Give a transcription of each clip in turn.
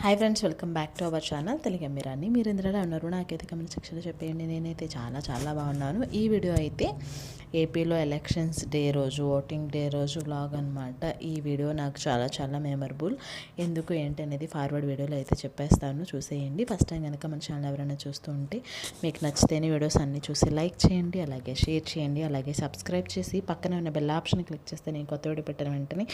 Hi friends, welcome back to our channel Telugu అమ్మిరాని. మీరు ఎందులో ఉన్నారు? నాకైతే కమెంట్ సెక్షన్లో చెప్పేయండి. నేనైతే చాలా బాగున్నాను. ఈ వీడియో అయితే ఏపీలో ఎలక్షన్స్ డే రోజు, ఓటింగ్ డే రోజు వ్లాగ్ అనమాట. ఈ వీడియో నాకు చాలా మెమరబుల్. ఎందుకు ఏంటి అనేది ఫార్వర్డ్ వీడియోలో అయితే చెప్పేస్తాను, చూసేయండి. ఫస్ట్ టైం కనుక మన ఛానల్ ఎవరైనా చూస్తూ ఉంటే మీకు నచ్చితేనే వీడియోస్ అన్నీ చూసి లైక్ చేయండి, అలాగే షేర్ చేయండి, అలాగే సబ్స్క్రైబ్ చేసి పక్కనే ఉన్న బెల్ ఆప్షన్ క్లిక్ చేస్తే నేను కొత్త వీడియో పెట్టిన వెంటనే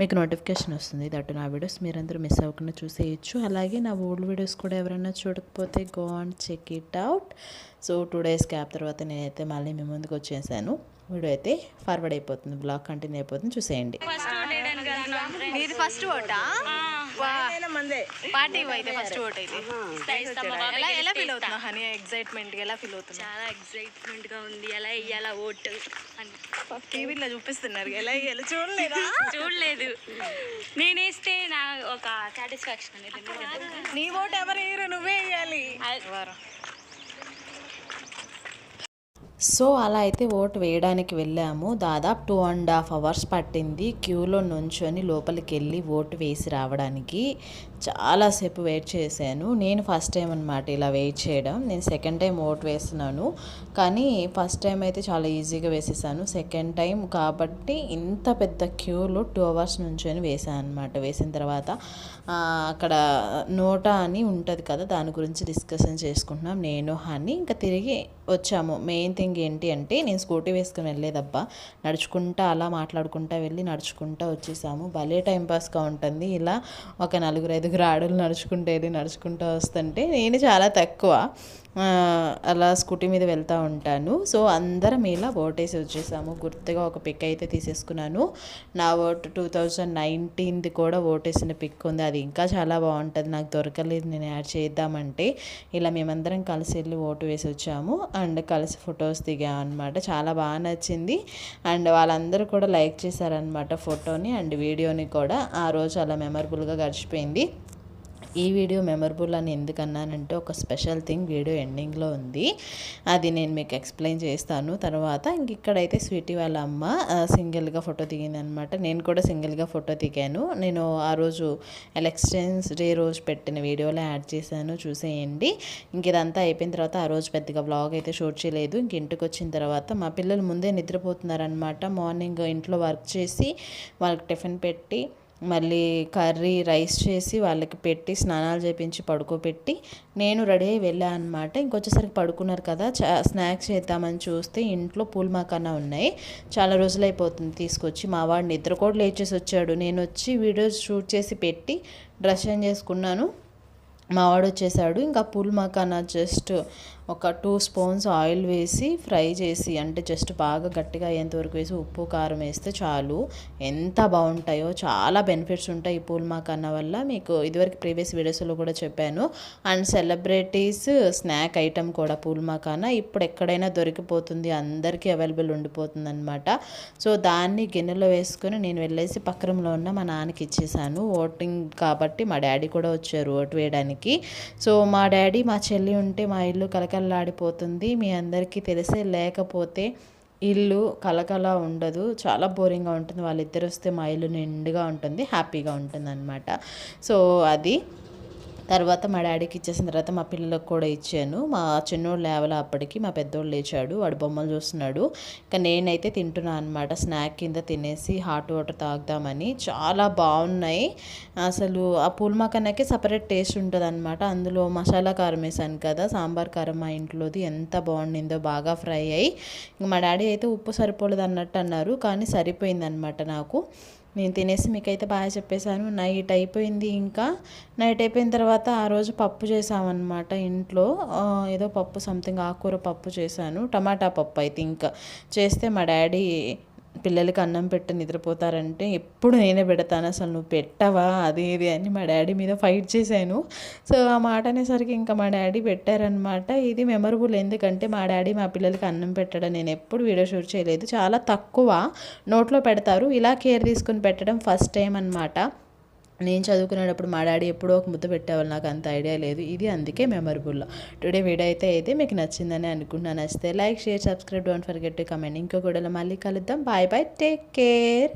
మీకు నోటిఫికేషన్ వస్తుంది. దట్టు నా వీడియోస్ మీరందరూ మిస్ అవ్వకుండా చూసేయచ్చు. అలాగే నా ఓల్డ్ వీడియోస్ కూడా ఎవరైనా చూడకపోతే go and check it out. So 2 days gap తర్వాత నేనైతే మళ్ళీ మీ ముందుకు వచ్చేసాను. వీడియో అయితే ఫార్వర్డ్ అయిపోతుంది, బ్లాగ్ కంటిన్యూ అయిపోతుంది, చూసేయండి. ఫస్ట్ ఓటా పార్టీ అయితే ఫస్ట్ ఓట్ అయితే ఎలా ఫీల్ అవుతున్నా హనీ? ఎక్సైట్మెంట్ ఎలా ఫీల్ అవుతున్నా? చాలా ఎక్సైట్మెంట్ గా ఉంది. ఎలా ఇయ్యాల ఓటు అని టీవీలో చూపిస్తున్నారు. ఎలా ఇయ్యాలి చూడలేదా? చూడలేదు. నేనేస్తే నా ఒక సాటిస్ఫాక్షన్ అనేది. నీ ఓటు ఎవరు వేయరు, నువ్వే వేయాలి. సో అలా అయితే ఓటు వేయడానికి వెళ్ళాము. దాదాపు 2.5 hours పట్టింది క్యూలో నుంచొని లోపలికి వెళ్ళి ఓటు వేసి రావడానికి. చాలాసేపు వెయిట్ చేశాను. నేను ఫస్ట్ టైం అనమాట ఇలా వెయిట్ చేయడం. నేను సెకండ్ టైం ఓటు వేస్తున్నాను, కానీ ఫస్ట్ టైం అయితే చాలా ఈజీగా వేసేసాను. సెకండ్ టైం కాబట్టి ఇంత పెద్ద క్యూలో 2 hours నుంచొని వేసాను అనమాట. వేసిన తర్వాత అక్కడ నోటా అని ఉంటుంది కదా, దాని గురించి డిస్కషన్ చేసుకుంటున్నాం నేను హనీ. ఇంకా తిరిగి వచ్చాము. మెయిన్ థింగ్ ఏంటి అంటే, నేను స్కూటీ వేసుకుని వెళ్ళేదబ్బా, నడుచుకుంటా అలా మాట్లాడుకుంటా వెళ్ళి నడుచుకుంటా వచ్చేసాము. భలే టైంపాస్గా ఉంటుంది. ఇలా ఒక 4-5 ఆడలు నడుచుకుంటూ వస్తుంటే నేను చాలా తక్కువ అలా స్కూటీ మీద వెళ్తూ ఉంటాను. సో అందరం ఇలా ఓటేసి వచ్చేసాము. గుర్తుగా ఒక పిక్ అయితే తీసేసుకున్నాను. నా ఓటు 2019ది కూడా ఓటేసిన పిక్ ఉంది. అది ఇంకా చాలా బాగుంటుంది. నాకు దొరకలేదు, నేను యాడ్ చేద్దామంటే. ఇలా మేమందరం కలిసి వెళ్ళి ఓటు వేసి వచ్చాము అండ్ కలిసి ఫొటోస్ దిగాం అనమాట. చాలా బాగా నచ్చింది. అండ్ వాళ్ళందరూ కూడా లైక్ చేశారనమాట ఫోటోని అండ్ వీడియోని కూడా. ఆ రోజు అలా మెమరబుల్గా గడిచిపోయింది. ఈ వీడియో మెమరబుల్ అని ఎందుకన్నానంటే, ఒక స్పెషల్ థింగ్ వీడియో ఎండింగ్లో ఉంది. అది నేను మీకు ఎక్స్ప్లెయిన్ చేస్తాను తర్వాత. ఇక్కడైతే స్వీటీ వాళ్ళ అమ్మ సింగిల్గా ఫోటో దిగింది అనమాట. నేను కూడా సింగిల్గా ఫోటో దిగాను. నేను ఆ రోజు ఎలక్షన్స్ డే రోజు పెట్టిన వీడియోలో యాడ్ చేశాను, చూసేయండి. ఇదంతా అయిపోయిన తర్వాత ఆ రోజు పెద్దగా వ్లాగ్ అయితే షూట్ చేయలేదు. ఇంటికి వచ్చిన తర్వాత మా పిల్లలు ముందే నిద్రపోతున్నారనమాట. మార్నింగ్ ఇంట్లో వర్క్ చేసి వాళ్ళకి టిఫిన్ పెట్టి మళ్ళీ కర్రీ రైస్ చేసి వాళ్ళకి పెట్టి స్నానాలు చేయించి పడుకోబెట్టి నేను రెడీ అయ్యి వెళ్ళాను అనమాట. ఇంకొచ్చేసరికి పడుకున్నారు కదా, స్నాక్స్ చేద్దామని చూస్తే ఇంట్లో పూల్ మకానా ఉన్నాయి. చాలా రోజులు అయిపోతుంది తీసుకొచ్చి. మా వాడు నిద్ర కూడా లేచేసి వచ్చాడు. నేను వచ్చి వీడియోస్ షూట్ చేసి పెట్టి డ్రెస్ చేంజ్ చేసుకున్నాను. మా వాడు వచ్చేసాడు. ఇంకా పూల్ మకానా జస్ట్ ఒక 2 spoons ఆయిల్ వేసి ఫ్రై చేసి, అంటే జస్ట్ బాగా గట్టిగా అయ్యేంతవరకు వేసి ఉప్పు కారం వేస్తే చాలు. ఎంత బాగుంటాయో, చాలా బెనిఫిట్స్ ఉంటాయి ఈ పూల్ మకానా వల్ల. మీకు ఇదివరకు ప్రీవియస్ వీడియోస్లో కూడా చెప్పాను. అండ్ సెలబ్రిటీస్ స్నాక్ ఐటమ్ కూడా పూల్ మకానా ఇప్పుడు ఎక్కడైనా దొరికిపోతుంది, అందరికీ అవైలబుల్ ఉండిపోతుంది అనమాట. సో దాన్ని గిన్నెలో వేసుకొని నేను వెళ్ళేసి పక్క రూమ్లో ఉన్న మా నాన్నకి ఇచ్చేసాను. ఓటింగ్ కాబట్టి మా డాడీ కూడా వచ్చారు ఓటు వేయడానికి. సో మా డాడీ మా చెల్లి ఉంటే మా ఇల్లు కలకల్లాడిపోతుంది. మీ అందరికీ తెలిసే, లేకపోతే ఇల్లు కలకలా ఉండదు, చాలా బోరింగ్గా ఉంటుంది. వాళ్ళిద్దరు వస్తే మా ఇల్లు నిండుగా ఉంటుంది, హ్యాపీగా ఉంటుంది అనమాట. సో అది తర్వాత మా డాడీకి ఇచ్చేసిన తర్వాత మా పిల్లలకు కూడా ఇచ్చాను. మా చిన్నోడు లేవల అప్పటికి, మా పెద్దోడు లేచాడు, వాడు బొమ్మలు చూస్తున్నాడు. ఇంకా నేనైతే తింటున్నాను అనమాట. స్నాక్ కింద తినేసి హాట్ వాటర్ తాగుదామని. చాలా బాగున్నాయి అసలు. ఆ పూల్ మకానాకే సపరేట్ టేస్ట్ ఉంటుంది అనమాట. అందులో మసాలా కారం వేసాను కదా, సాంబార్ కారం మా ఇంట్లోది, ఎంత బాగుండిందో, బాగా ఫ్రై అయ్యి. ఇంక మా డాడీ అయితే ఉప్పు సరిపోలేదు అన్నట్టు అన్నారు, కానీ సరిపోయిందనమాట నాకు. నేను తినేసి మీకైతే బాగా చెప్పేశాను. నైట్ అయిపోయింది. ఇంకా నైట్ అయిపోయిన తర్వాత ఆ రోజు పప్పు చేసామన్నమాట ఇంట్లో. ఏదో పప్పు సంథింగ్ ఆకుకూర పప్పు చేశాను, టమాటా పప్పు అయితే. ఇంకా చేస్తే మా డాడీ పిల్లలకి అన్నం పెట్టి నిద్రపోతారంటే ఎప్పుడు నేనే పెడతాను, అసలు నువ్వు పెట్టవా అది ఇది అని మా డాడీ మీద ఫైట్ చేశాను. సో ఆ మాట అనేసరికి ఇంకా మా డాడీ పెట్టారనమాట. ఇది మెమరబుల్, ఎందుకంటే మా డాడీ మా పిల్లలకి అన్నం పెట్టడం నేను ఎప్పుడు వీడియో షూట్ చేయలేదు, చాలా తక్కువ నోట్లో పెడతారు. ఇలా కేర్ తీసుకుని పెట్టడం ఫస్ట్ టైం అనమాట. నేను చదువుకునేటప్పుడు మా డాడీ ఎప్పుడో ఒక ముద్ద పెట్టేవాళ్ళు, నాకు అంత ఐడియా లేదు. ఇది అందుకే మెమరబుల్. టుడే వీడియో అయితే మీకు నచ్చిందని అనుకుంటున్నాను. నచ్చితే like, share, subscribe, don't forget to comment. ఇంకో వీడియోలో మళ్ళీ కలుద్దాం. Bye, take care.